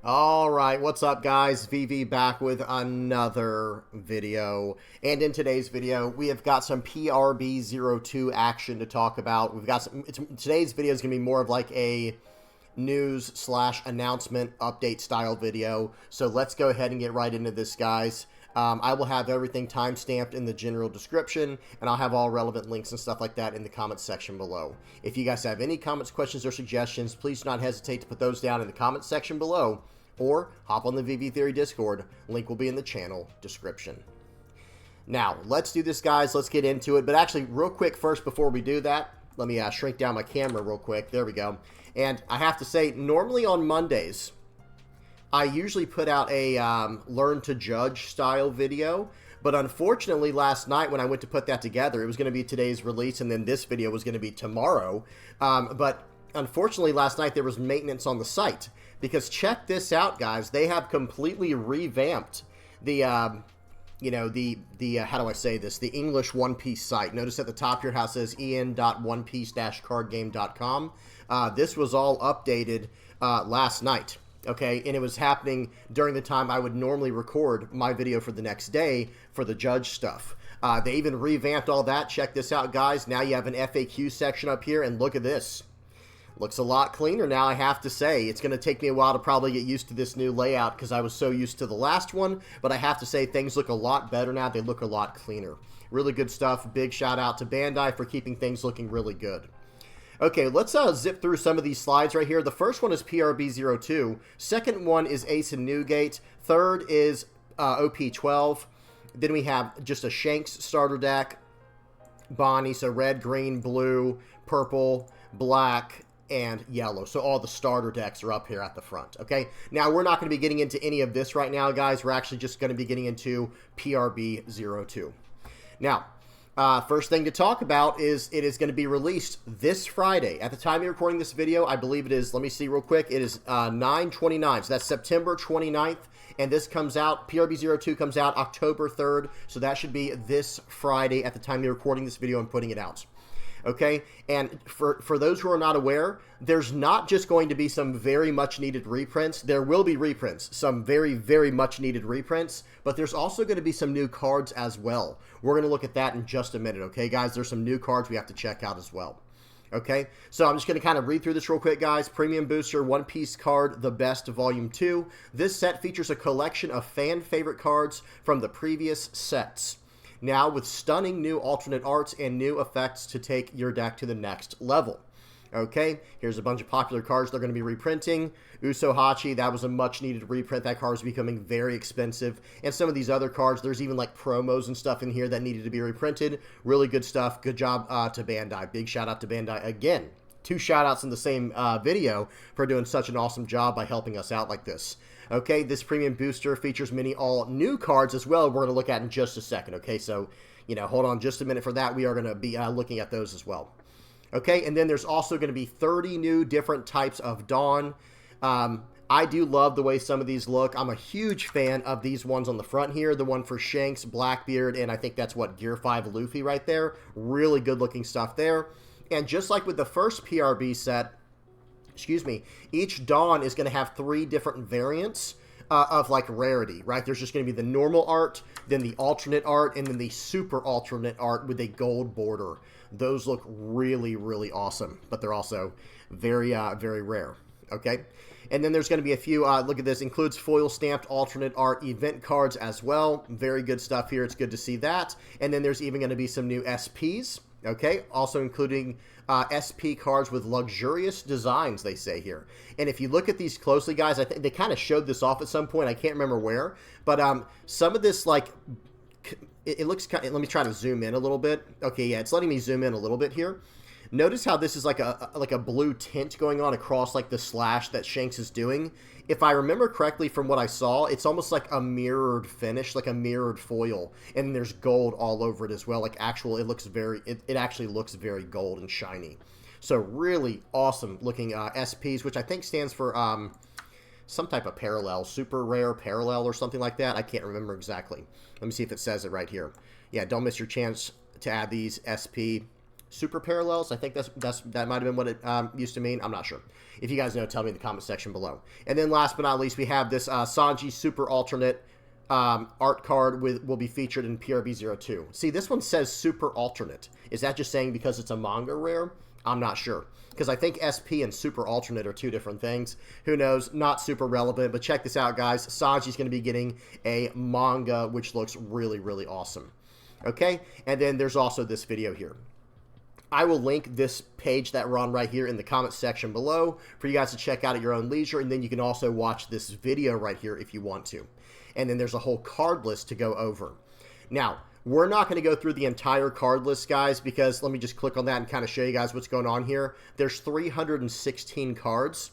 All right, what's up, guys? VV back with another video. And in today's video, we have got some PRB-02 action to talk about. We've got today's video is going to be more of like a news/announcement update style video. So let's go ahead and get right into this, guys. I will have everything timestamped in the general description, and I'll have all relevant links and stuff like that in the comments section below. If you guys have any comments, questions, or suggestions, please do not hesitate to put those down in the comments section below, or hop on the VV Theory Discord. Link will be in the channel description. Now, let's do this, guys. Let's get into it. But actually, real quick first, before we do that, let me shrink down my camera real quick. There we go. And I have to say, normally on Mondays, I usually put out a Learn to Judge style video. But unfortunately, last night when I went to put that together, it was going to be today's release, and then this video was going to be tomorrow. But unfortunately, last night there was maintenance on the site. Because check this out, guys. They have completely revamped the, how do I say this? The English One Piece site. Notice at the top here how it says en.onepiece-cardgame.com. This was all updated last night. Okay, and it was happening during the time I would normally record my video for the next day for the judge stuff. They even revamped all that. Check this out, guys. Now you have an FAQ section up here, and look at this. Looks a lot cleaner now, I have to say. It's going to take me a while to probably get used to this new layout because I was so used to the last one, but I have to say things look a lot better now. They look a lot cleaner. Really good stuff. Big shout out to Bandai for keeping things looking really good. Okay, let's zip through some of these slides right here. The first one is PRB-02. Second one is Ace and Newgate. Third is OP-12. Then we have just a Shanks starter deck. Bonnie, so red, green, blue, purple, black, and yellow. So all the starter decks are up here at the front, okay? Now, we're not going to be getting into any of this right now, guys. We're actually just going to be getting into PRB-02. Now, first thing to talk about is it is going to be released this Friday. At the time of recording this video, I believe it is, let me see real quick, it is 9/29, so that's September 29th, and this comes out, PRB-02 comes out October 3rd, so that should be this Friday at the time of recording this video and putting it out. Okay, and for those who are not aware, there's not just going to be some very much needed reprints. There will be reprints, some very, very much needed reprints, but there's also going to be some new cards as well. We're going to look at that in just a minute, okay, guys? There's some new cards we have to check out as well. Okay, so I'm just going to kind of read through this real quick, guys. Premium Booster One Piece Card, The Best Volume 2. This set features a collection of fan favorite cards from the previous sets. Now with stunning new alternate arts and new effects to take your deck to the next level. Okay, here's a bunch of popular cards they're going to be reprinting. Usohachi, that was a much needed reprint. That card is becoming very expensive. And some of these other cards, there's even like promos and stuff in here that needed to be reprinted. Really good stuff. Good job to Bandai. Big shout out to Bandai again. 2 shout outs in the same video for doing such an awesome job by helping us out like this. Okay, this premium booster features many all new cards as well. We're going to look at in just a second. Okay, so, hold on just a minute for that. We are going to be looking at those as well. Okay, and then there's also going to be 30 new different types of Dawn. I do love the way some of these look. I'm a huge fan of these ones on the front here. The one for Shanks, Blackbeard, and I think that's what, Gear 5 Luffy right there. Really good looking stuff there. And just like with the first PRB set, each Dawn is going to have 3 different variants of like rarity, right? There's just going to be the normal art, then the alternate art, and then the super alternate art with a gold border. Those look really, really awesome, but they're also very, very rare, okay? And then there's going to be a few, look at this, includes foil stamped alternate art event cards as well. Very good stuff here. It's good to see that. And then there's even going to be some new SPs. Okay, also including SP cards with luxurious designs, they say here. And if you look at these closely, guys, I think they kind of showed this off at some point. I can't remember where. But some of this, like, it looks kind of, let me try to zoom in a little bit. Okay, yeah, it's letting me zoom in a little bit here. Notice how this is like a blue tint going on across like the slash that Shanks is doing. If I remember correctly from what I saw, it's almost like a mirrored finish, like a mirrored foil, and there's gold all over it as well. Like actual, it looks very, it actually looks very gold and shiny. So really awesome looking SPs, which I think stands for some type of parallel, super rare parallel or something like that. I can't remember exactly. Let me see if it says it right here. Yeah, don't miss your chance to add these SP Super parallels. I think that might have been what it used to mean. I'm not sure. If you guys know, tell me in the comment section below. And then last but not least, we have this Sanji Super Alternate art card will be featured in PRB-02. See, this one says Super Alternate. Is that just saying because it's a manga rare? I'm not sure. Because I think SP and Super Alternate are two different things. Who knows? Not super relevant. But check this out, guys. Sanji's going to be getting a manga, which looks really, really awesome. Okay? And then there's also this video here. I will link this page that we're on right here in the comment section below for you guys to check out at your own leisure. And then you can also watch this video right here if you want to. And then there's a whole card list to go over. Now, we're not going to go through the entire card list, guys, because let me just click on that and kind of show you guys what's going on here. There's 316 cards.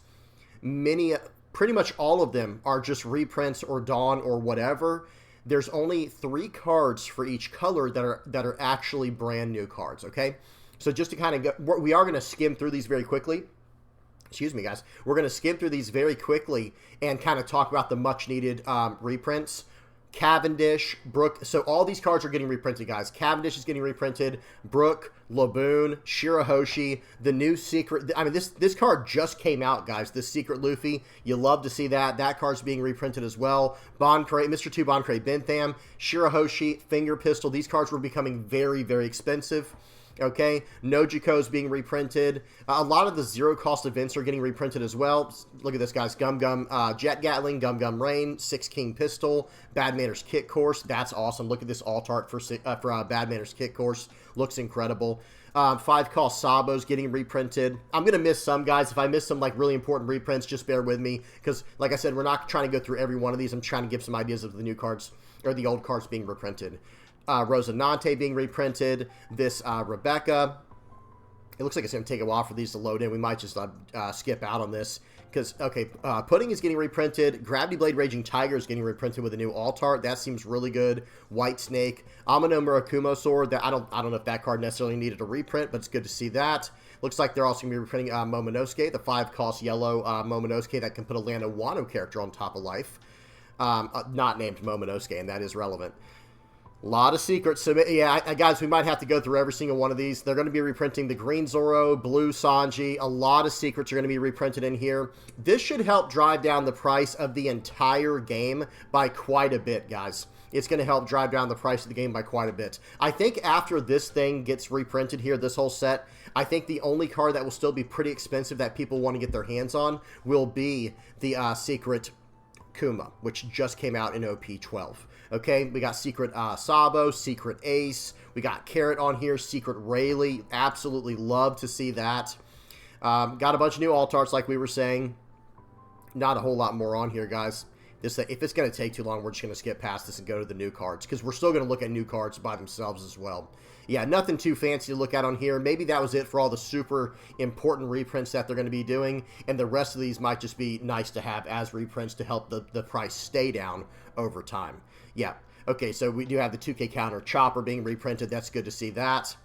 Pretty much all of them are just reprints or Dawn or whatever. There's only 3 cards for each color that are actually brand new cards, okay? So just to kind of go, we are going to skim through these very quickly. Excuse me, guys. We're going to skim through these very quickly and kind of talk about the much-needed reprints. Cavendish, Brook. So all these cards are getting reprinted, guys. Cavendish is getting reprinted. Brook, Laboon, Shirahoshi, the new secret. I mean, this card just came out, guys. This secret Luffy. You love to see that. That card's being reprinted as well. Boncray, Mr. 2 Boncray Bentham, Shirahoshi, Finger Pistol. These cards were becoming very, very expensive. Okay, Nojiko's being reprinted. A lot of the zero-cost events are getting reprinted as well. Look at this, guys. Gum Gum Jet Gatling, Gum Gum Rain, 6 King Pistol, Bad Manners Kit Course. That's awesome. Look at this alt art for Bad Manners Kit Course. Looks incredible. 5-cost Sabo's getting reprinted. I'm going to miss some, guys. If I miss some, like, really important reprints, just bear with me. Because, like I said, we're not trying to go through every one of these. I'm trying to give some ideas of the new cards, or the old cards being reprinted. Rosinante being reprinted. This Rebecca. It looks like it's going to take a while for these to load in. We might just skip out on this. Because, okay, Pudding is getting reprinted. Gravity Blade Raging Tiger is getting reprinted with a new alt art. That seems really good. White Snake. Amano Murakumo Sword. That I don't know if that card necessarily needed a reprint, but it's good to see that. Looks like they're also going to be reprinting Momonosuke, the 5-cost yellow Momonosuke that can put a Land of Wano character on top of life. Not named Momonosuke, and that is relevant. A lot of secrets. So, yeah, guys, we might have to go through every single one of these. They're going to be reprinting the Green Zoro, Blue Sanji. A lot of secrets are going to be reprinted in here. This should help drive down the price of the entire game by quite a bit, guys. It's going to help drive down the price of the game by quite a bit. I think after this thing gets reprinted here, this whole set, I think the only card that will still be pretty expensive that people want to get their hands on will be the secret Kuma, which just came out in OP12. Okay, we got Secret Sabo, Secret Ace. We got Carrot on here, Secret Rayleigh. Absolutely love to see that. Got a bunch of new alt arts, like we were saying. Not a whole lot more on here, guys. If it's going to take too long, we're just going to skip past this and go to the new cards, because we're still going to look at new cards by themselves as well. Yeah, nothing too fancy to look at on here. Maybe that was it for all the super important reprints that they're going to be doing, and the rest of these might just be nice to have as reprints to help the price stay down over time. Yeah, okay, so we do have the 2K counter Chopper being reprinted. That's good to see that.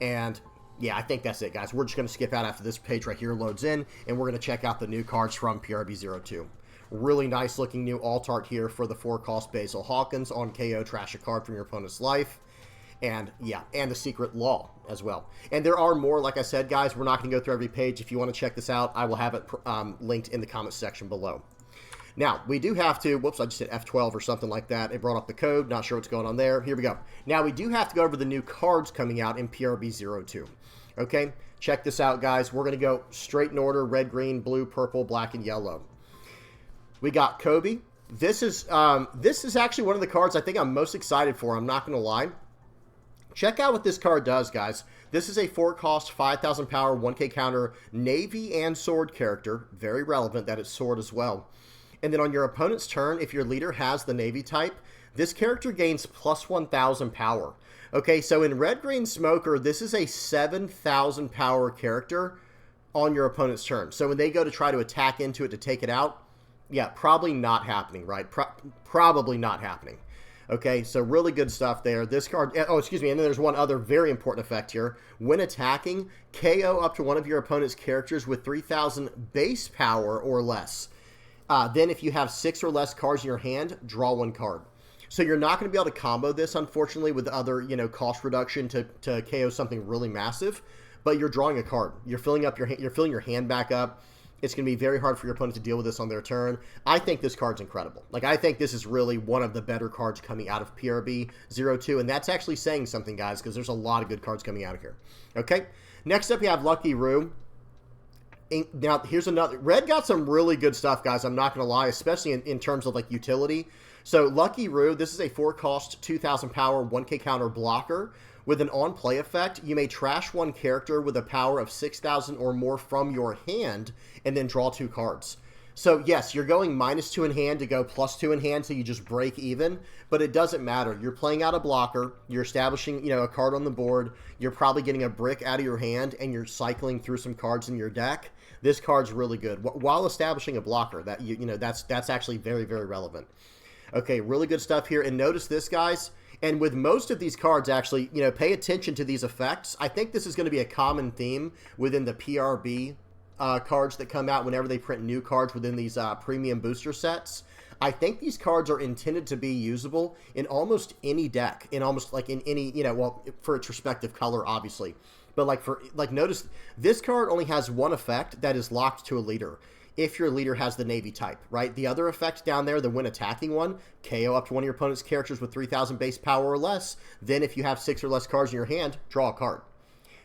And yeah, I think that's it, guys. We're just going to skip out after this page right here loads in, and we're going to check out the new cards from PRB-02. Really nice looking new alt art here for the 4-cost Basil Hawkins on KO. Trash a card from your opponent's life. And yeah, and the Secret Law as well. And there are more, like I said, guys. We're not going to go through every page. If you want to check this out, I will have it linked in the comment section below. Now, we do have to, whoops, I just hit F12 or something like that. It brought up the code. Not sure what's going on there. Here we go. Now, we do have to go over the new cards coming out in PRB-02. Okay, check this out, guys. We're going to go straight in order: red, green, blue, purple, black, and yellow. We got Kobe. This is actually one of the cards I think I'm most excited for. I'm not going to lie. Check out what this card does, guys. This is a 4-cost, 5,000 power, 1K counter, Navy and Sword character. Very relevant that it's Sword as well. And then on your opponent's turn, if your leader has the Navy type, this character gains plus 1,000 power. Okay, so in Red Green Smoker, this is a 7,000 power character on your opponent's turn. So when they go to try to attack into it to take it out, yeah, probably not happening, right? Probably not happening. Okay, so really good stuff there. This card, oh, excuse me, and then there's one other very important effect here. When attacking, KO up to one of your opponent's characters with 3,000 base power or less. Then if you have 6 or less cards in your hand, draw 1 card. So you're not going to be able to combo this, unfortunately, with other, cost reduction to KO something really massive. but you're drawing a card. You're filling up you're filling your hand back up. It's going to be very hard for your opponent to deal with this on their turn. I think this card's incredible. Like, I think this is really one of the better cards coming out of PRB-02, and that's actually saying something, guys, because there's a lot of good cards coming out of here. Okay, next up we have Lucky Roo. Now, here's another. Red got some really good stuff, guys. I'm not going to lie, especially in terms of, like, utility. So, Lucky Roo, this is a 4-cost, 2,000 power, 1k counter blocker. With an on-play effect, you may trash one character with a power of 6,000 or more from your hand, and then draw 2 cards. So, yes, you're going -2 in hand to go +2 in hand, so you just break even, but it doesn't matter. You're playing out a blocker, you're establishing, a card on the board, you're probably getting a brick out of your hand, and you're cycling through some cards in your deck. This card's really good. While establishing a blocker, that's actually very, very relevant. Okay, really good stuff here, and notice this, guys. And with most of these cards, actually, pay attention to these effects. I think this is going to be a common theme within the PRB cards that come out whenever they print new cards within these premium booster sets. I think these cards are intended to be usable in almost any deck, in any, for its respective color, obviously. But notice this card only has one effect that is locked to a leader. If your leader has the Navy type, right? The other effect down there, the when attacking one, KO up to one of your opponent's characters with 3,000 base power or less. Then if you have 6 or less cards in your hand, draw a card.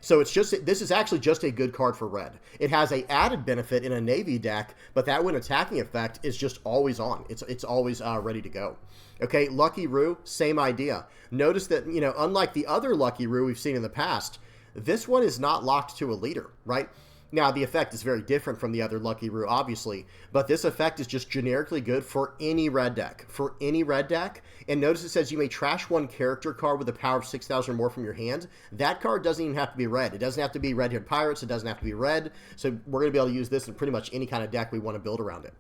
So this is actually just a good card for red. It has a added benefit in a Navy deck, but that when attacking effect is just always on. It's always ready to go. Okay, Lucky Roo, same idea. Notice that, unlike the other Lucky Roo we've seen in the past, this one is not locked to a leader, right? Now, the effect is very different from the other Lucky Roo, obviously, but this effect is just generically good for any red deck. For any red deck, and notice it says you may trash one character card with a power of 6,000 or more from your hand. That card doesn't even have to be red. It doesn't have to be Red-Haired Pirates. It doesn't have to be red. So we're going to be able to use this in pretty much any kind of deck we want to build around it.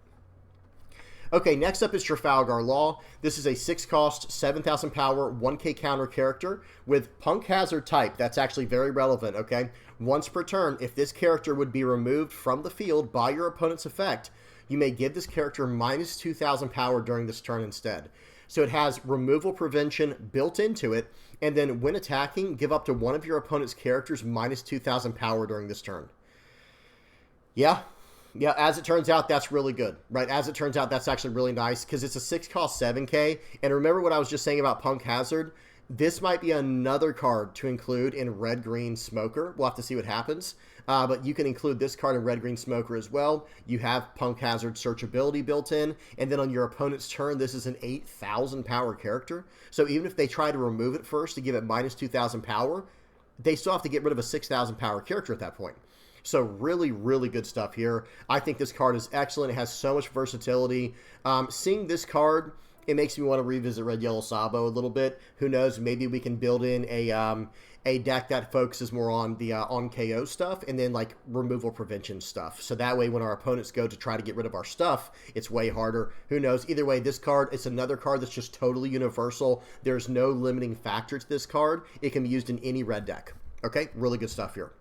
Okay, next up is Trafalgar Law. This is a 6-cost, 7,000 power, 1k counter character with Punk Hazard type. That's actually very relevant, okay? Once per turn, if this character would be removed from the field by your opponent's effect, you may give this character -2,000 power during this turn instead. So it has removal prevention built into it, and then when attacking, give up to one of your opponent's characters -2,000 power during this turn. Yeah, as it turns out, that's really good, right? As it turns out, that's actually really nice because it's a 6-cost 7k. And remember what I was just saying about Punk Hazard? This might be another card to include in Red-Green Smoker. We'll have to see what happens. But you can include this card in Red-Green Smoker as well. You have Punk Hazard searchability built in. And then on your opponent's turn, this is an 8,000 power character. So even if they try to remove it first to give it -2,000 power, they still have to get rid of a 6,000 power character at that point. So really, really good stuff here. I think this card is excellent. It has so much versatility. Seeing this card, it makes me want to revisit Red Yellow Sabo a little bit. Who knows? Maybe we can build in a deck that focuses more on the on KO stuff and then like removal prevention stuff. So that way, when our opponents go to try to get rid of our stuff, it's way harder. Who knows? Either way, this card, it's another card that's just totally universal. There's no limiting factor to this card. It can be used in any red deck. Okay, really good stuff here.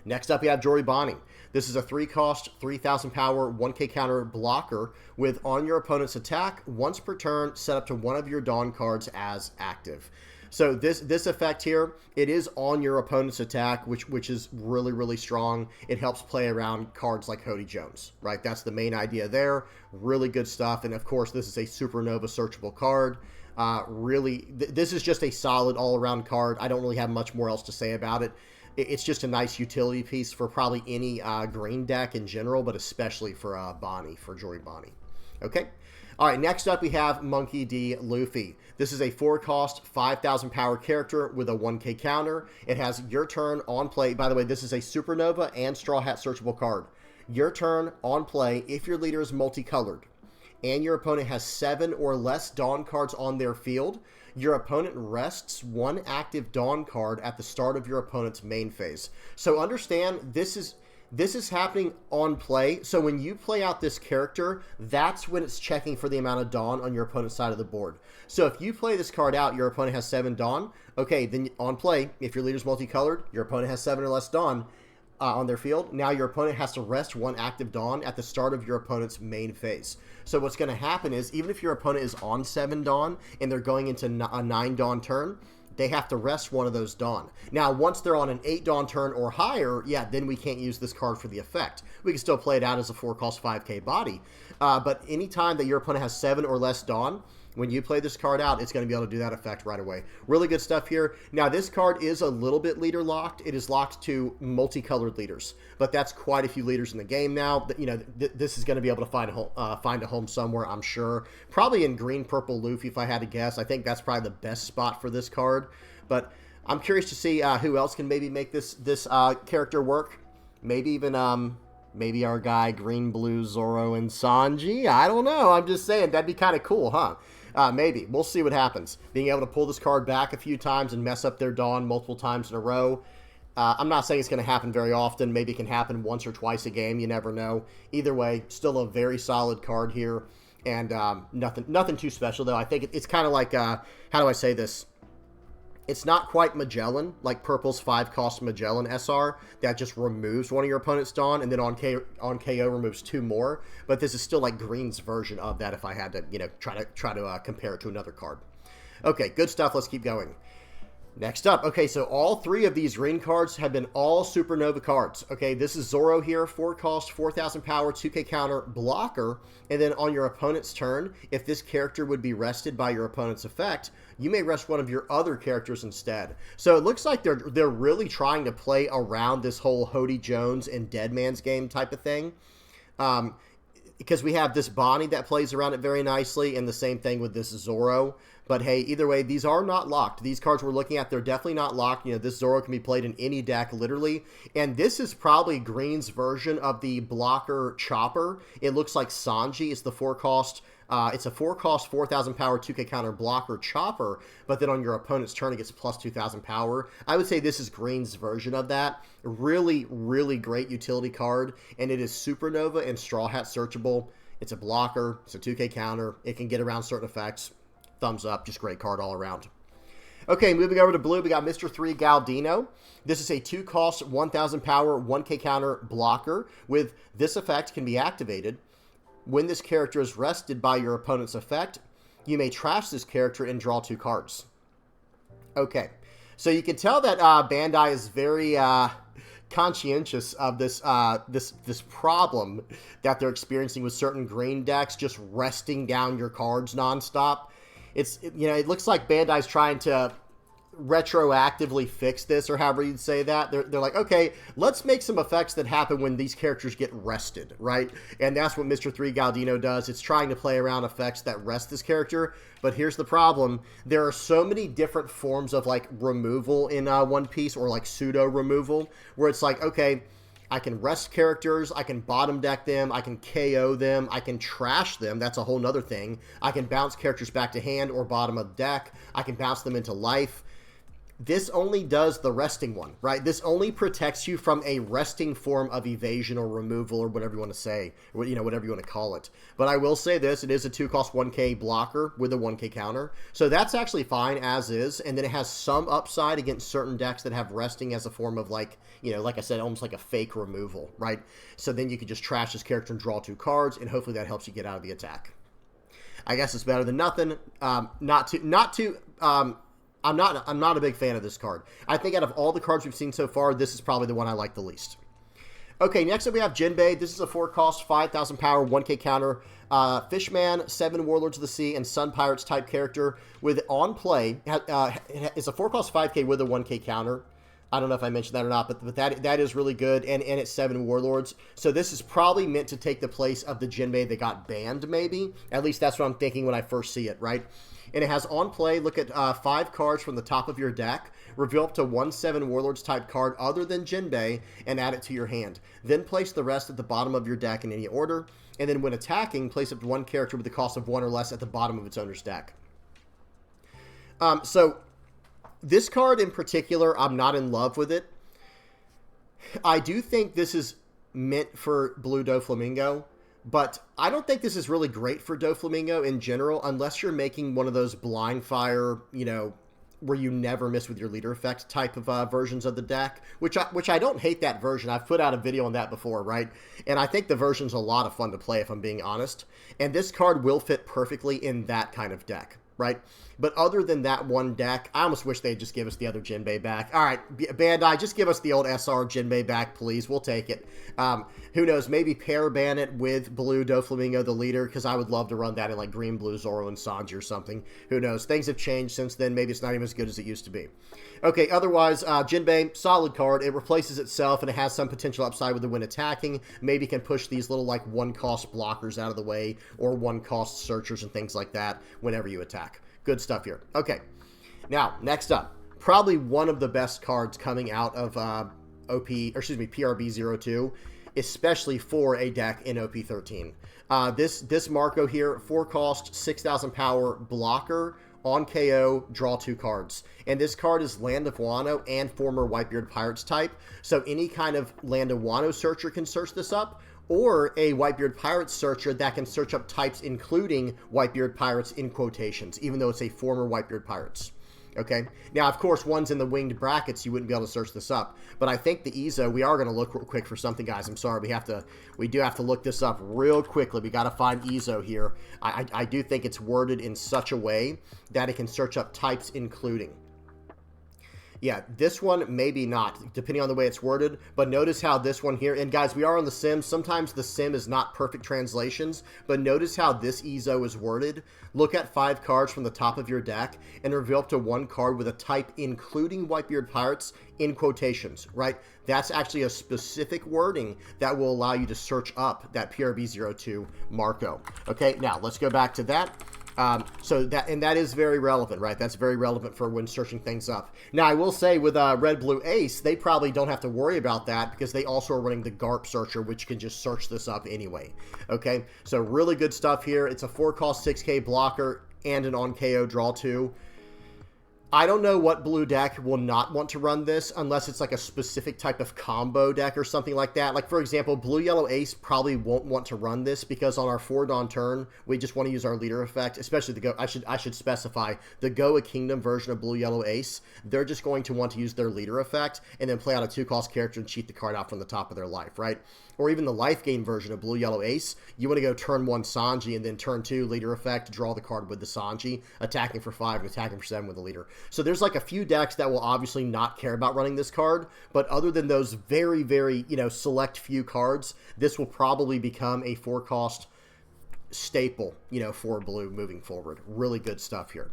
Next up, we have Jory Bonnie. This is a 3-cost, 3,000 power, 1k counter blocker with on your opponent's attack, once per turn, set up to one of your Dawn cards as active. So this effect here, it is on your opponent's attack, which is really, really strong. It helps play around cards like Hody Jones, right? That's the main idea there. Really good stuff. And of course, this is a Supernova searchable card. This is just a solid all-around card. I don't really have much more else to say about it. It's just a nice utility piece for probably any green deck in general, but especially for Jory Bonnie. Okay? All right, next up we have Monkey D. Luffy. This is a 4-cost, 5,000 power character with a 1k counter. It has your turn on play. By the way, this is a Supernova and Straw Hat searchable card. Your turn on play if your leader is multicolored and your opponent has 7 or less Dawn cards on their field, your opponent rests one active Dawn card at the start of your opponent's main phase. So understand, this is happening on play. So when you play out this character, that's when it's checking for the amount of Dawn on your opponent's side of the board. So if you play this card out, your opponent has 7 Dawn. Okay, then on play, if your leader's multicolored, your opponent has 7 or less Dawn on their field. Now your opponent has to rest one active Dawn at the start of your opponent's main phase. So what's going to happen is, even if your opponent is on 7 Dawn and they're going into a 9 Dawn turn, they have to rest one of those Dawn. Now, once they're on an 8 Dawn turn or higher, yeah, then we can't use this card for the effect. We can still play it out as a 4-cost 5k body. But anytime that your opponent has 7 or less Dawn, when you play this card out, it's going to be able to do that effect right away. Really good stuff here. Now, this card is a little bit leader locked. It is locked to multicolored leaders, but that's quite a few leaders in the game now. You know, this is going to be able to find a home somewhere, I'm sure. Probably in green, purple, Luffy, if I had to guess. I think that's probably the best spot for this card. But I'm curious to see who else can maybe make this character work. Maybe even maybe our guy Green, Blue, Zoro, and Sanji. I don't know. I'm just saying that'd be kind of cool, huh? Maybe. We'll see what happens. Being able to pull this card back a few times and mess up their Dawn multiple times in a row. I'm not saying it's going to happen very often. Maybe it can happen once or twice a game. You never know. Either way, still a very solid card here. And nothing too special, though. I think it's kind of like, how do I say this? It's not quite Magellan, like Purple's 5-cost Magellan SR that just removes one of your opponent's Dawn and then on KO removes 2 more. But this is still like Green's version of that if I had to, you know, try to compare it to another card. Okay, good stuff. Let's keep going. Next up, okay, so all 3 of these green cards have been all Supernova cards. Okay, this is Zoro here, 4-cost, 4,000 power, 2k counter, blocker, and then on your opponent's turn, if this character would be rested by your opponent's effect, you may rest one of your other characters instead. So it looks like they're really trying to play around this whole Hody Jones and Dead Man's Game type of thing. Because we have this Bonnie that plays around it very nicely, and the same thing with this Zoro. But hey, either way, these are not locked. These cards we're looking at, they're definitely not locked. You know, this Zoro can be played in any deck, literally. And this is probably Green's version of the blocker Chopper. It looks like Sanji. It's the 4-cost. It's a 4-cost, 4,000 power, 2k counter blocker Chopper. But then on your opponent's turn, it gets plus 2,000 power. I would say this is Green's version of that. Really, really great utility card. And it is Supernova and Straw Hat searchable. It's a blocker. It's a 2k counter. It can get around certain effects. Thumbs up, just great card all around. Okay, moving over to blue, we got Mr. 3 Galdino. This is a 2-cost, 1,000 power, 1k counter blocker. With this effect can be activated. When this character is rested by your opponent's effect, you may trash this character and draw 2 cards. Okay, so you can tell that Bandai is very conscientious of this this problem that they're experiencing with certain green decks, just resting down your cards nonstop. You know, it looks like Bandai's trying to retroactively fix this, or however you'd say that. They're like, okay, let's make some effects that happen when these characters get rested, right? And that's what Mr. 3 Galdino does. It's trying to play around effects that rest this character. But here's the problem. There are so many different forms of, like, removal in One Piece, or, like, pseudo removal, where it's like, okay, I can rest characters, I can bottom deck them, I can KO them, I can trash them, that's a whole nother thing. I can bounce characters back to hand or bottom of deck, I can bounce them into life. This only does the resting one, right? This only protects you from a resting form of evasion or removal, or whatever you want to say, or, you know, whatever you want to call it. But I will say this, it is a 2-cost 1k blocker with a 1k counter. So that's actually fine as is, and then it has some upside against certain decks that have resting as a form of, like, you know, like I said, almost like a fake removal, right? So then you could just trash this character and draw 2 cards, and hopefully that helps you get out of the attack. I guess it's better than nothing. I'm not a big fan of this card. I think out of all the cards we've seen so far, this is probably the one I like the least. Okay, next up we have Jinbei. This is a 4-cost, 5,000 power, 1k counter, Fishman, 7 Warlords of the Sea, and Sun Pirates type character with on play. It's a 4-cost 5k with a 1k counter. I don't know if I mentioned that or not, but that is really good, and it's 7 Warlords. So this is probably meant to take the place of the Jinbei that got banned, maybe. At least that's what I'm thinking when I first see it, right? And it has on play, look at 5 cards from the top of your deck, reveal up to 1 7 Warlords type card other than Jinbei, and add it to your hand. Then place the rest at the bottom of your deck in any order, and then when attacking, place up to 1 character with the cost of 1 or less at the bottom of its owner's deck. So this card in particular, I'm not in love with it. I do think this is meant for Blue Doflamingo, but I don't think this is really great for Doflamingo in general, unless you're making one of those blind fire, you know, where you never miss with your leader effect type of versions of the deck, which I don't hate that version. I've put out a video on that before, right? And I think the version's a lot of fun to play, if I'm being honest. And this card will fit perfectly in that kind of deck. right? But other than that one deck, I almost wish they'd just give us the other Jinbei back. All right, Bandai, just give us the old SR Jinbei back, please. We'll take it. Who knows? Maybe pair ban it with Blue Doflamingo, the leader, because I would love to run that in like Green, Blue, Zoro, and Sanji or something. Who knows? Things have changed since then. Maybe it's not even as good as it used to be. Okay, otherwise, Jinbei, solid card. It replaces itself, and it has some potential upside with it when attacking. Maybe can push these little like one-cost blockers out of the way, or one-cost searchers and things like that whenever you attack. Good stuff here. Okay, now, next up, probably one of the best cards coming out of PRB-02, especially for a deck in OP13. This Marco here, 4-cost, 6,000 power blocker, on KO, draw 2 cards. And this card is Land of Wano and former Whitebeard Pirates type, so any kind of Land of Wano searcher can search this up, or a Whitebeard Pirates searcher that can search up types including Whitebeard Pirates in quotations, even though it's a former Whitebeard Pirates. Okay, now of course one's in the winged brackets, you wouldn't be able to search this up, but I think the EZO, we are going to look real quick for something, guys. I'm sorry, we do have to look this up real quickly. We got to find EZO here. I do think it's worded in such a way that it can search up types including. Yeah, this one maybe not, depending on the way it's worded, but notice how this one here, and guys, we are on the sim. Sometimes the sim is not perfect translations, but notice how this EZO is worded. Look at 5 cards from the top of your deck and reveal up to 1 card with a type including Whitebeard Pirates in quotations, right? That's actually a specific wording that will allow you to search up that PRB-02 Marco. Okay, now let's go back to that. That is very relevant, right? That's very relevant for when searching things up. Now, I will say with Red Blue Ace, they probably don't have to worry about that because they also are running the GARP searcher, which can just search this up anyway. Okay, so really good stuff here. It's a 4-cost 6K blocker and an on KO draw 2. I don't know what blue deck will not want to run this unless it's like a specific type of combo deck or something like that. Like, for example, blue-yellow ace probably won't want to run this because on our 4-Dawn turn, we just want to use our leader effect, especially the go. I should specify the Goa Kingdom version of blue-yellow ace. They're just going to want to use their leader effect and then play out a 2-cost character and cheat the card out from the top of their life, right? Or even the life gain version of blue-yellow ace. You want to go turn 1 Sanji and then turn 2 leader effect, draw the card with the Sanji, attacking for 5 and attacking for 7 with the leader. So there's like a few decks that will obviously not care about running this card, but other than those very, very, select few cards, this will probably become a 4-cost staple, for blue moving forward. Really good stuff here.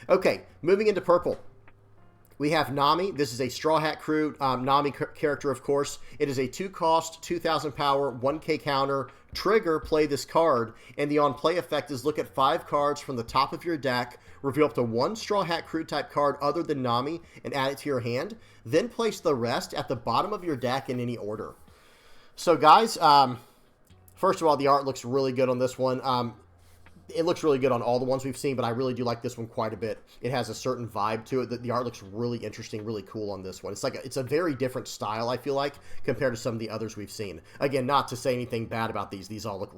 Okay, moving into purple. We have Nami. This is a Straw Hat Crew Nami character, of course. It is a 2-cost, 2,000 power, 1K counter. Trigger, play this card, and the on-play effect is look at 5 cards from the top of your deck, reveal up to 1 Straw Hat Crew type card other than Nami, and add it to your hand. Then place the rest at the bottom of your deck in any order. So, guys, first of all, the art looks really good on this one. It looks really good on all the ones we've seen, but I really do like this one quite a bit. It has a certain vibe to it. The art looks really interesting, really cool on this one. It's a very different style, I feel like, compared to some of the others we've seen. Again, not to say anything bad about these. These all look...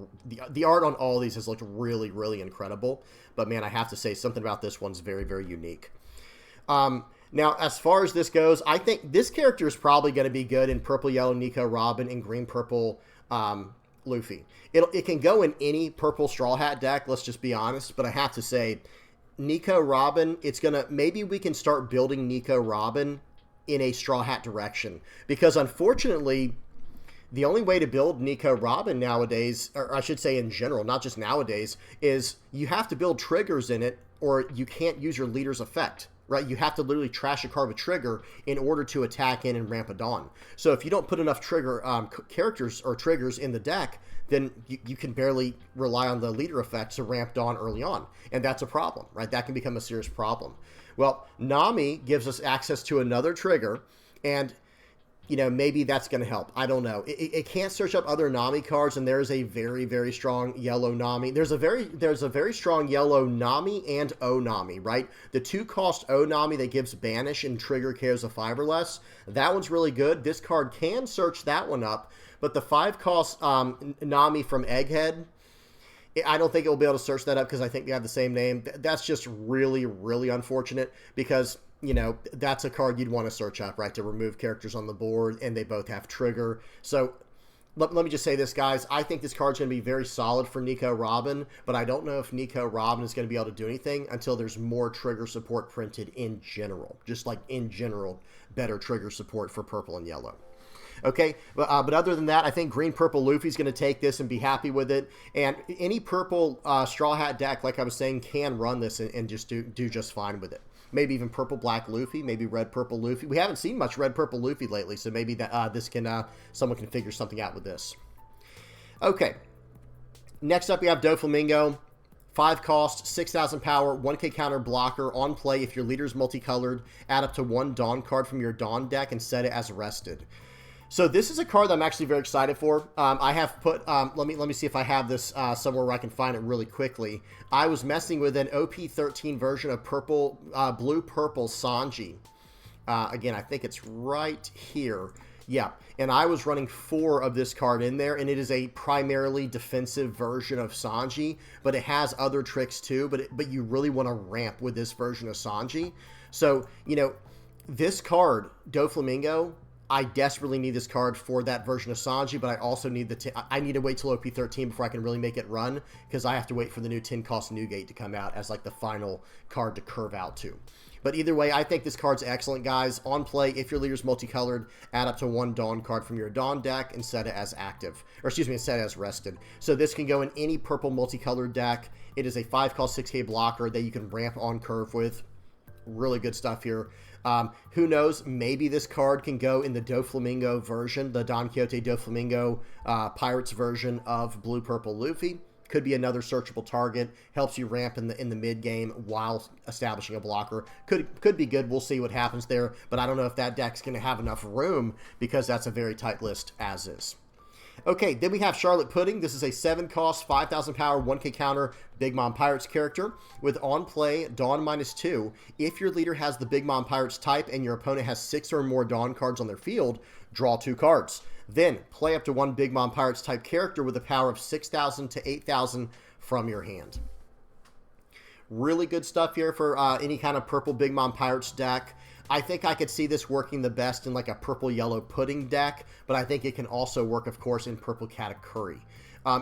The art on all of these has looked really, really incredible. But, man, I have to say, something about this one's very, very unique. Now, as far as this goes, I think this character is probably going to be good in purple, yellow, Nico, Robin, and green, purple, Luffy. It can go in any purple Straw Hat deck, let's just be honest, but I have to say, Nico Robin, maybe we can start building Nico Robin in a Straw Hat direction, because unfortunately, the only way to build Nico Robin nowadays, or I should say in general, not just nowadays, is you have to build triggers in it, or you can't use your leader's effect. Right, you have to literally trash a card with trigger in order to attack in and ramp a Dawn. So if you don't put enough trigger characters or triggers in the deck, then you can barely rely on the leader effect to ramp Dawn early on. And that's a problem, right? That can become a serious problem. Well, Nami gives us access to another trigger, and maybe that's going to help. I don't know. It can't search up other Nami cards, and there is a very, very strong yellow Nami. There's a very strong yellow Nami and O-Nami, right? The 2-cost O-Nami that gives banish and trigger KOs of 5 or less. That one's really good. This card can search that one up, but the 5-cost Nami from Egghead, I don't think it will be able to search that up because I think they have the same name. That's just really, really unfortunate because... that's a card you'd want to search up, right, to remove characters on the board, and they both have trigger. So let me just say this, guys. I think this card's going to be very solid for Nico Robin, but I don't know if Nico Robin is going to be able to do anything until there's more trigger support printed in general. Just like in general, better trigger support for purple and yellow. Okay, but other than that, I think green purple Luffy's going to take this and be happy with it. And any purple Straw Hat deck, like I was saying, can run this and just do just fine with it. Maybe even purple black Luffy, maybe red purple Luffy. We haven't seen much red purple Luffy lately, so maybe that this can someone can figure something out with this. Okay, next up we have Doflamingo. 5 cost, 6,000 power, 1k counter blocker. On play, if your leader's multicolored, add up to 1 Dawn card from your Dawn deck and set it as rested. So this is a card that I'm actually very excited for. I have put, let me see if I have this somewhere where I can find it really quickly. I was messing with an OP13 version of blue-purple Sanji. Again, I think it's right here. Yeah, and I was running 4 of this card in there, and it is a primarily defensive version of Sanji, but it has other tricks too, but you really want to ramp with this version of Sanji. So, you know, this card, Doflamingo, I desperately need this card for that version of Sanji, but I also need I need to wait till OP13 before I can really make it run, because I have to wait for the new 10 cost Newgate to come out as like the final card to curve out to. But either way, I think this card's excellent, guys. On play, if your leader's multicolored, add up to 1 Dawn card from your Dawn deck and set it as active. Or excuse me, set it as rested. So this can go in any purple multicolored deck. It is a 5 cost 6k blocker that you can ramp on curve with. Really good stuff here. Who knows? Maybe this card can go in the Doflamingo version, the Don Quixote Doflamingo Pirates version of Blue Purple Luffy. Could be another searchable target. Helps you ramp in the mid game while establishing a blocker. Could be good. We'll see what happens there. But I don't know if that deck's going to have enough room, because that's a very tight list as is. Okay, then we have Charlotte Pudding. This is a 7 cost, 5,000 power, 1k counter Big Mom Pirates character with on play Dawn -2. If your leader has the Big Mom Pirates type and your opponent has 6 or more Dawn cards on their field, draw 2 cards. Then play up to 1 Big Mom Pirates type character with a power of 6,000 to 8,000 from your hand. Really good stuff here for any kind of purple Big Mom Pirates deck. I think I could see this working the best in like a purple-yellow pudding deck, but I think it can also work, of course, in purple Katakuri.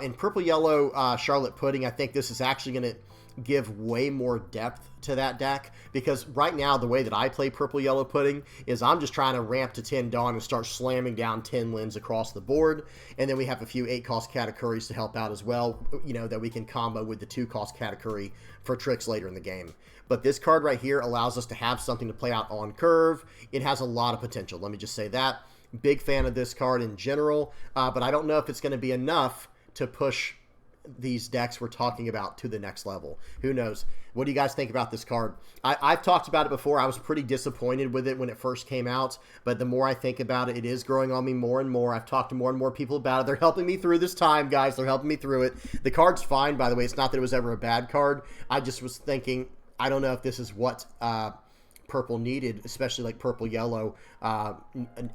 In purple-yellow Charlotte Pudding, I think this is actually going to give way more depth to that deck, because right now the way that I play purple-yellow Pudding is I'm just trying to ramp to 10 Dawn and start slamming down 10 Lins across the board, and then we have a few 8-cost Katakuris to help out as well, you know, that we can combo with the 2-cost Katakuri for tricks later in the game. But this card right here allows us to have something to play out on curve. It has a lot of potential, let me just say that. Big fan of this card in general, but I don't know if it's going to be enough to push these decks we're talking about to the next level. Who knows? What do you guys think about this card? I've talked about it before. I was pretty disappointed with it when it first came out, but the more I think about it, it is growing on me more and more. I've talked to more and more people about it. They're helping me through this time, guys. They're helping me through it. The card's fine, by the way. It's not that it was ever a bad card. I just was thinking, I don't know if this is what purple needed, especially like purple-yellow. I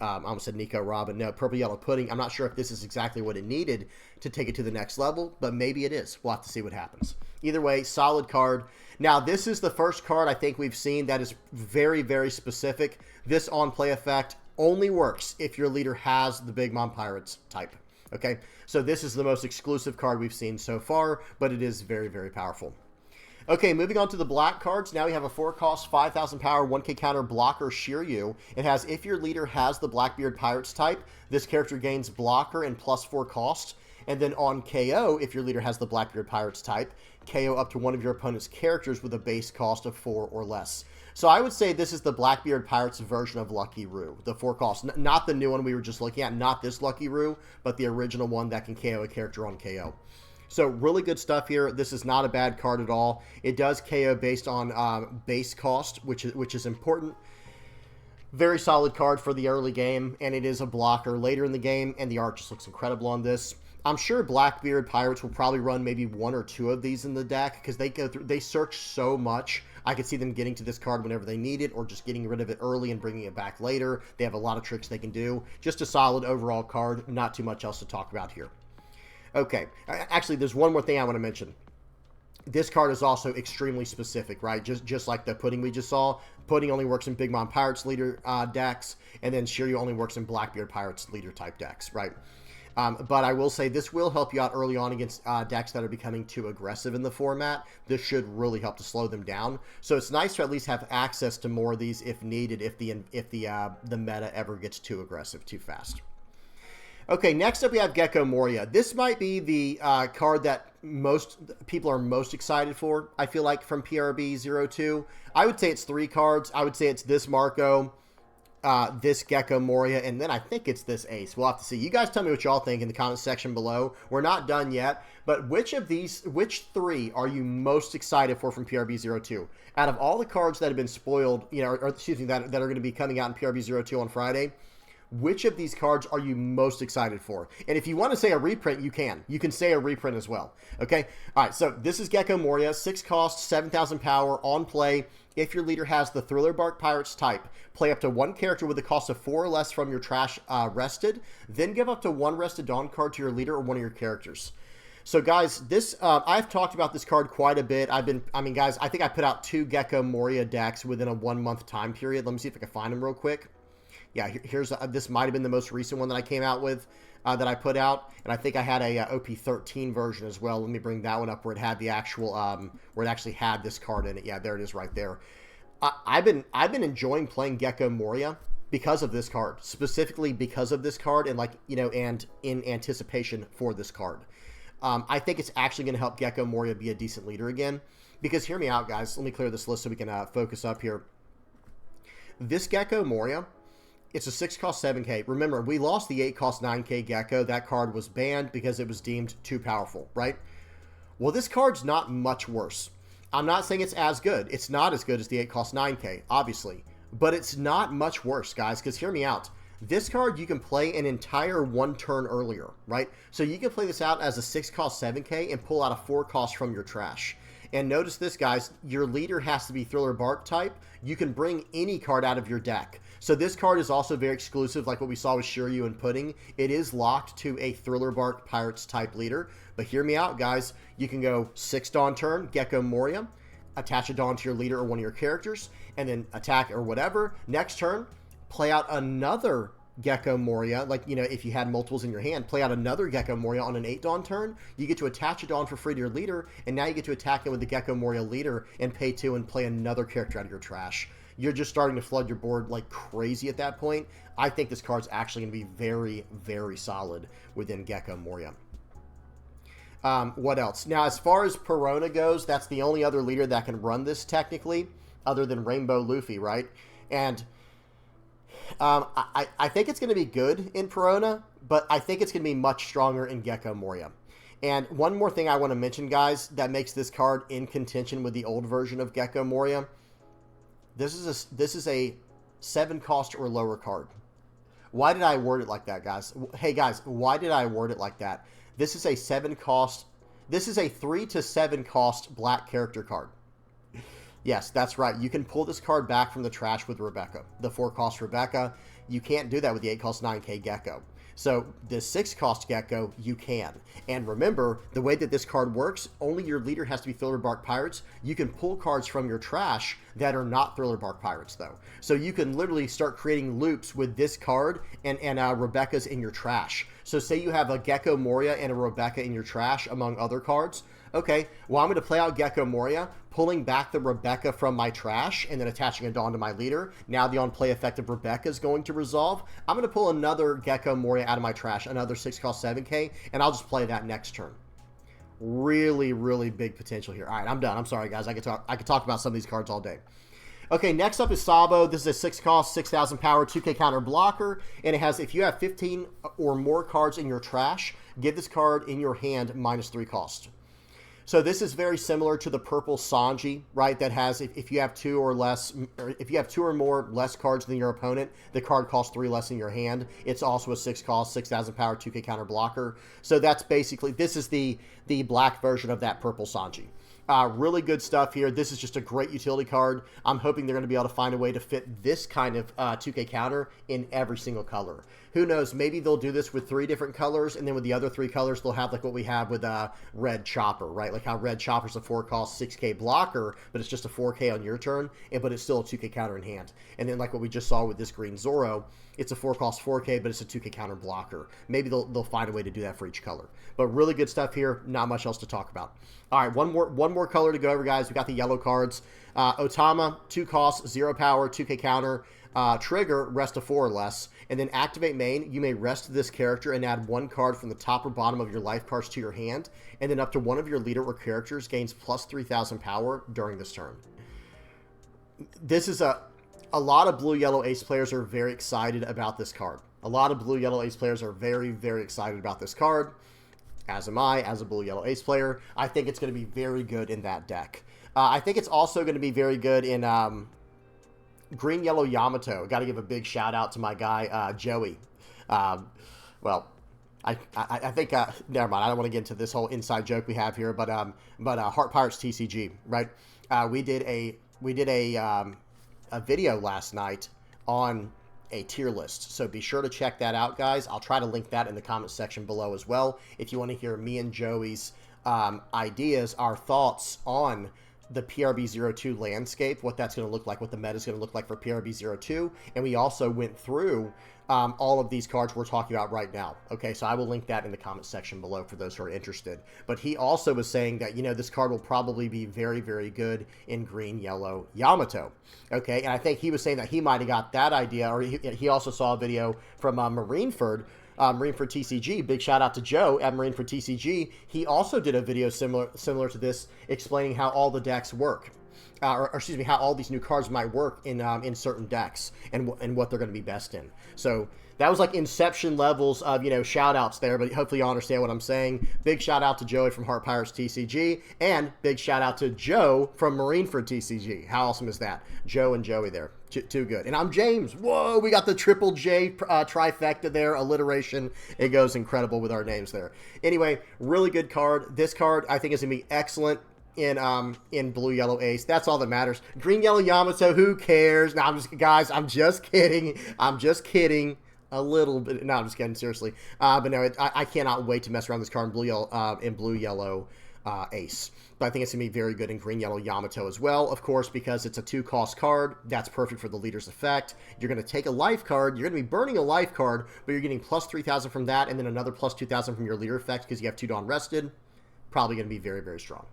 almost said Nico Robin. No, purple-yellow Pudding. I'm not sure if this is exactly what it needed to take it to the next level, but maybe it is. We'll have to see what happens. Either way, solid card. Now, this is the first card I think we've seen that is very, very specific. This on-play effect only works if your leader has the Big Mom Pirates type. Okay, so this is the most exclusive card we've seen so far, but it is very, very powerful. Okay, moving on to the black cards. Now we have a 4-cost, 5,000 power, 1k counter blocker Shiryu. It has, if your leader has the Blackbeard Pirates type, this character gains blocker and +4 cost. And then on KO, if your leader has the Blackbeard Pirates type, KO up to one of your opponent's characters with a base cost of 4 or less. So I would say this is the Blackbeard Pirates version of Lucky Roo, the 4 cost. Not the new one we were just looking at, not this Lucky Roo, but the original one that can KO a character on KO. So really good stuff here. This is not a bad card at all. It does KO based on base cost, which is important. Very solid card for the early game, and it is a blocker later in the game, and the art just looks incredible on this. I'm sure Blackbeard Pirates will probably run maybe 1 or 2 of these in the deck, because they search so much. I could see them getting to this card whenever they need it, or just getting rid of it early and bringing it back later. They have a lot of tricks they can do. Just a solid overall card. Not too much else to talk about here. Okay, actually, there's one more thing I want to mention. This card is also extremely specific, right? Just like the Pudding we just saw. Pudding only works in Big Mom Pirates leader decks, and then Shiryu only works in Blackbeard Pirates leader type decks, right? But I will say this will help you out early on against decks that are becoming too aggressive in the format. This should really help to slow them down. So it's nice to at least have access to more of these if needed, if the meta ever gets too aggressive, too fast. Okay, next up we have Gecko Moria. This might be the card that most people are most excited for, I feel like, from PRB-02. I would say it's 3 cards. I would say it's this Marco, this Gecko Moria, and then I think it's this Ace. We'll have to see. You guys tell me what y'all think in the comment section below. We're not done yet, but which 3 are you most excited for from PRB-02? Out of all the cards that have been spoiled, you know, or excuse me, that are going to be coming out in PRB-02 on Friday, which of these cards are you most excited for? And if you want to say a reprint, you can. You can say a reprint as well. Okay? All right, so this is Gecko Moria. 6 cost, 7,000 power, on play. If your leader has the Thriller Bark Pirates type, play up to 1 character with a cost of 4 or less from your trash rested. Then give up to 1 rested Dawn card to your leader or one of your characters. So, guys, this I've talked about this card quite a bit. Guys, I think I put out 2 Gecko Moria decks within a 1-month time period. Let me see if I can find them real quick. Yeah, here's this might have been the most recent one that I came out with, that I put out, and I think I had a OP13 version as well. Let me bring that one up where it had the actual, where it actually had this card in it. Yeah, there it is right there. I've been enjoying playing Gecko Moria because of this card, specifically because of this card, and and in anticipation for this card. I think it's actually going to help Gecko Moria be a decent leader again, because hear me out, guys. Let me clear this list so we can focus up here. This Gecko Moria. It's a 6 cost 7K. Remember, we lost the 8 cost 9K Gecko. That card was banned because it was deemed too powerful, right? Well, this card's not much worse. I'm not saying it's as good. It's not as good as the 8 cost 9K, obviously. But it's not much worse, guys, because hear me out. This card, you can play an entire 1 turn earlier, right? So you can play this out as a 6 cost 7K and pull out a 4 cost from your trash. And notice this, guys. Your leader has to be Thriller Bark type. You can bring any card out of your deck. So this card is also very exclusive, like what we saw with Shiryu and Pudding. It is locked to a Thriller Bark Pirates type leader. But hear me out, guys. You can go 6 Dawn turn, Gecko Moria, attach a Dawn to your leader or one of your characters, and then attack or whatever. Next turn, play out another Gecko Moria. Like, you know, if you had multiples in your hand, play out another Gecko Moria on an 8 Dawn turn. You get to attach a Dawn for free to your leader, and now you get to attack it with the Gecko Moria leader and pay 2 and play another character out of your trash. You're just starting to flood your board like crazy at that point. I think this card's actually going to be very, very solid within Gecko Moria. What else? Now, as far as Perona goes, that's the only other leader that can run this technically, other than Rainbow Luffy, right? And I think it's going to be good in Perona, but I think it's going to be much stronger in Gecko Moria. And one more thing I want to mention, guys, that makes this card in contention with the old version of Gecko Moria. This is a 7 cost or lower card. Why did I word it like that, guys? Hey, guys, why did I word it like that? This is a 7 cost. This is a 3 to 7 cost black character card. Yes, that's right. You can pull this card back from the trash with Rebecca, the 4 cost Rebecca. You can't do that with the 8 cost 9K Gecko. So the 6 cost Gecko, you can. And remember, the way that this card works, only your leader has to be Thriller Bark Pirates. You can pull cards from your trash that are not Thriller Bark Pirates, though. So you can literally start creating loops with this card and Rebecca's in your trash. So say you have a Gecko Moria and a Rebecca in your trash, among other cards. Okay, well, I'm going to play out Gecko Moria, pulling back the Rebecca from my trash, and then attaching a Dawn to my leader. Now the on-play effect of Rebecca is going to resolve. I'm going to pull another Gecko Moria out of my trash, another 6 cost 7K, and I'll just play that next turn. Really, really big potential here. All right, I'm done. I'm sorry, guys. I could talk about some of these cards all day. Okay, next up is Sabo. This is a 6 cost, 6,000 power, 2K counter blocker, and it has, if you have 15 or more cards in your trash, give this card in your hand -3 cost. So this is very similar to the purple Sanji, right? That has, if you have 2 or less, or if you have 2 or more less cards than your opponent, the card costs 3 less in your hand. It's also a 6 cost, 6,000 power, 2K counter blocker. So that's basically, this is the black version of that purple Sanji. Really good stuff here. This is just a great utility card. I'm hoping they're going to be able to find a way to fit this kind of 2K counter in every single color. Who knows? Maybe they'll do this with 3 different colors, and then with the other 3 colors, they'll have like what we have with Red Chopper, right? Like how Red Chopper's a 4-cost 6K blocker, but it's just a 4K on your turn, but it's still a 2K counter in hand. And then like what we just saw with this Green Zoro, it's a 4-cost 4K, but it's a 2K counter blocker. Maybe they'll find a way to do that for each color. But really good stuff here. Not much else to talk about. All right, one more color to go over, guys. We got the yellow cards. Otama, 2 costs, 0 power, 2K counter. Trigger, rest of 4 or less. And then activate main, you may rest this character and add 1 card from the top or bottom of your life cards to your hand. And then up to 1 of your leader or characters gains plus 3,000 power during this turn. This is a lot of blue-yellow ace players are very excited about this card. A lot of blue-yellow ace players are very, very excited about this card. As am I, as a blue-yellow ace player. I think it's going to be very good in that deck. I think it's also going to be very good in green-yellow Yamato. Got to give a big shout-out to my guy, Joey. Well, I think, never mind. I don't want to get into this whole inside joke we have here, but Heart Pirates TCG, right? We did a video last night on a tier list, so be sure to check that out, guys. I'll try to link that in the comment section below as well if you want to hear me and Joey's ideas, our thoughts on the PRB-02 landscape, what that's going to look like, what the meta is going to look like for PRB-02, and we also went through all of these cards we're talking about right now. Okay, so I will link that in the comment section below for those who are interested. But he also was saying that, you know, this card will probably be very, very good in green-yellow Yamato. Okay, and I think he was saying that he might have got that idea, or he also saw a video from Marineford TCG. Big shout out to Joe at Marineford TCG. He also did a video similar to this, explaining how all the decks work. Or excuse me, how all these new cards might work in certain decks and what they're going to be best in. So that was like Inception levels of, you know, shout outs there, but hopefully you understand what I'm saying. Big shout out to Joey from Heart Pirates TCG, and big shout out to Joe from Marineford TCG. How awesome is that? Joe and Joey there. Too good. And I'm James. Whoa, we got the triple J trifecta there, alliteration. It goes incredible with our names there. Anyway, really good card. This card I think is going to be excellent in blue yellow ace. That's all that matters. Green yellow Yamato, who cares? No, I'm just kidding. A little bit. No, I'm just kidding, seriously. But no, I cannot wait to mess around this card in blue yellow ace. But I think it's going to be very good in green yellow Yamato as well, of course, because it's a 2-cost card. That's perfect for the leader's effect. You're going to take a life card. You're going to be burning a life card, but you're getting plus 3,000 from that, and then another plus 2,000 from your leader effect because you have 2 Dawn rested. Probably going to be very, very strong.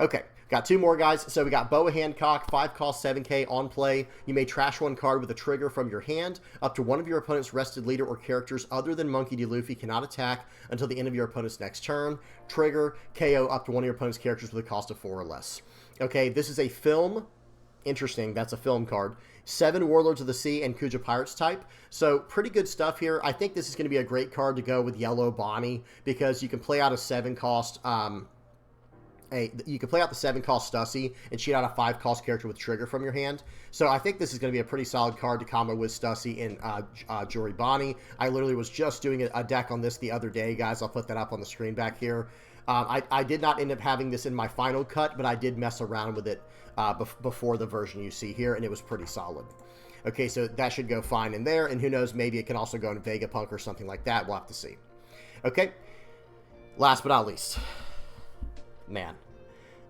Okay, got 2 more, guys. So we got Boa Hancock, 5-cost 7K on play. You may trash 1 card with a trigger from your hand. Up to 1 of your opponent's rested leader or characters other than Monkey D. Luffy cannot attack until the end of your opponent's next turn. Trigger, KO up to 1 of your opponent's characters with a cost of 4 or less. Okay, this is a film. Interesting, that's a film card. 7 Warlords of the Sea and Kuja Pirates type. So pretty good stuff here. I think this is going to be a great card to go with Yellow Bonnie because you can play out a 7-cost... you can play out the 7-cost Stussy and cheat out a 5-cost character with trigger from your hand. So I think this is going to be a pretty solid card to combo with Stussy and Jory Bonnie. I literally was just doing a deck on this the other day, guys. I'll put that up on the screen back here. I did not end up having this in my final cut, but I did mess around with it before the version you see here, and it was pretty solid. Okay, so that should go fine in there, and who knows, maybe it can also go in Vegapunk or something like that. We'll have to see. Okay, last but not least, man,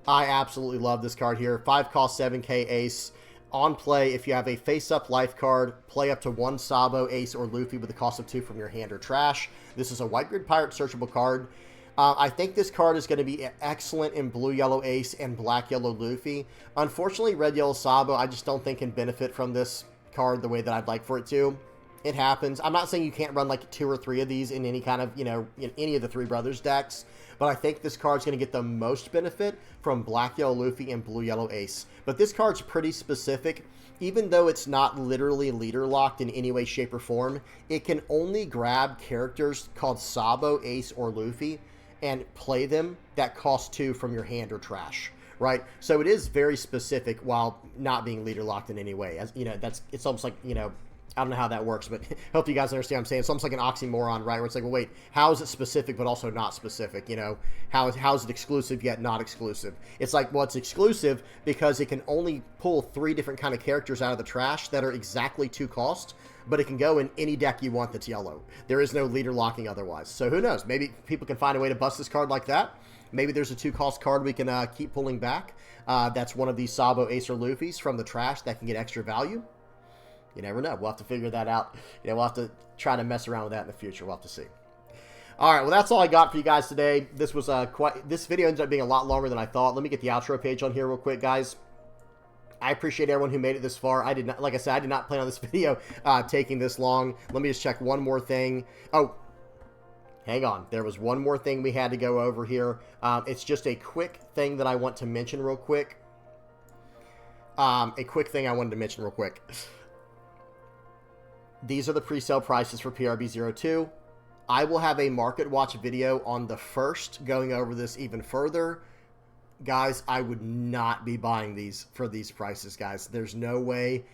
I absolutely love this card here. 5-cost 7K ace. On play, if you have a face-up life card, play up to 1 Sabo, Ace, or Luffy with a cost of 2 from your hand or trash. This is a White Grid Pirate searchable card. I think this card is going to be excellent in blue-yellow Ace and black-yellow Luffy. Unfortunately, red-yellow Sabo, I just don't think can benefit from this card the way that I'd like for it to. It happens. I'm not saying you can't run like 2 or 3 of these in any kind of, you know, in any of the Three Brothers decks, but I think this card's going to get the most benefit from black-yellow Luffy and blue-yellow Ace. But this card's pretty specific. Even though it's not literally leader locked in any way, shape, or form, it can only grab characters called Sabo, Ace, or Luffy and play them that cost 2 from your hand or trash, right? So it is very specific while not being leader locked in any way. As you know, it's almost like, you know, I don't know how that works, but hope you guys understand what I'm saying. It's almost like an oxymoron, right? Where it's like, well, wait, how is it specific but also not specific? You know, how is it exclusive yet not exclusive? It's like, well, it's exclusive because it can only pull 3 different kind of characters out of the trash that are exactly 2 cost, but it can go in any deck you want that's yellow. There is no leader locking otherwise. So who knows? Maybe people can find a way to bust this card like that. Maybe there's a 2-cost card we can keep pulling back. That's one of these Sabo Acer Luffy's from the trash that can get extra value. You never know. We'll have to figure that out. You know, we'll have to try to mess around with that in the future. We'll have to see. All right, well, that's all I got for you guys today. This was this video ended up being a lot longer than I thought. Let me get the outro page on here real quick, guys. I appreciate everyone who made it this far. I did not, like I said, I did not plan on this video taking this long. Let me just check one more thing. Oh, hang on. There was one more thing we had to go over here. It's just a quick thing that I want to mention real quick. A quick thing I wanted to mention real quick. These are the pre-sale prices for PRB-02. I will have a market watch video on the 1st going over this even further. Guys, I would not be buying these for these prices, guys. There's no way.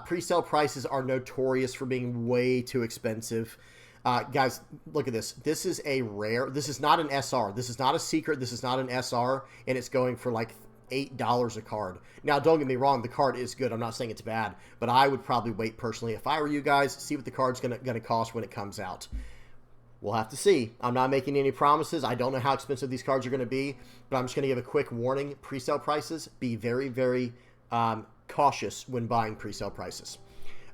Pre-sale prices are notorious for being way too expensive. Guys, look at this. This is a rare. This is not an SR. This is not a secret. This is not an SR, and it's going for like $8 a card. Now, don't get me wrong, the card is good. I'm not saying it's bad, but I would probably wait personally if I were you guys, see what the card's gonna cost when it comes out. We'll have to see. I'm not making any promises. I don't know how expensive these cards are going to be, but I'm just going to give a quick warning. Pre-sale prices, be very, very cautious when buying pre-sale prices.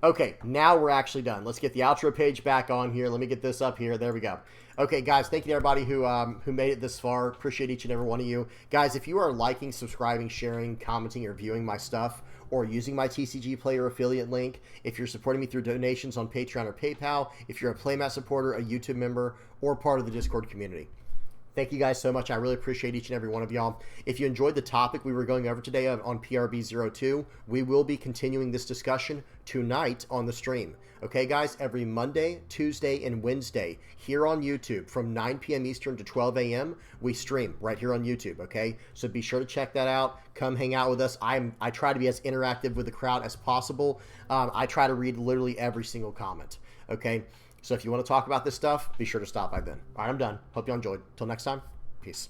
Okay, now we're actually done. Let's get the outro page back on here. Let me get this up here. There we go. Okay, guys, thank you to everybody who made it this far. Appreciate each and every one of you. Guys, if you are liking, subscribing, sharing, commenting, or viewing my stuff, or using my TCG Player affiliate link, if you're supporting me through donations on Patreon or PayPal, if you're a Playmat supporter, a YouTube member, or part of the Discord community. Thank you guys so much. I really appreciate each and every one of y'all. If you enjoyed the topic we were going over today on PRB-02, we will be continuing this discussion tonight on the stream. Okay, guys? Every Monday, Tuesday, and Wednesday here on YouTube from 9 p.m. Eastern to 12 a.m., we stream right here on YouTube, okay? So be sure to check that out. Come hang out with us. I try to be as interactive with the crowd as possible. I try to read literally every single comment, okay? So if you want to talk about this stuff, be sure to stop by then. All right, I'm done. Hope you enjoyed. Till next time, peace.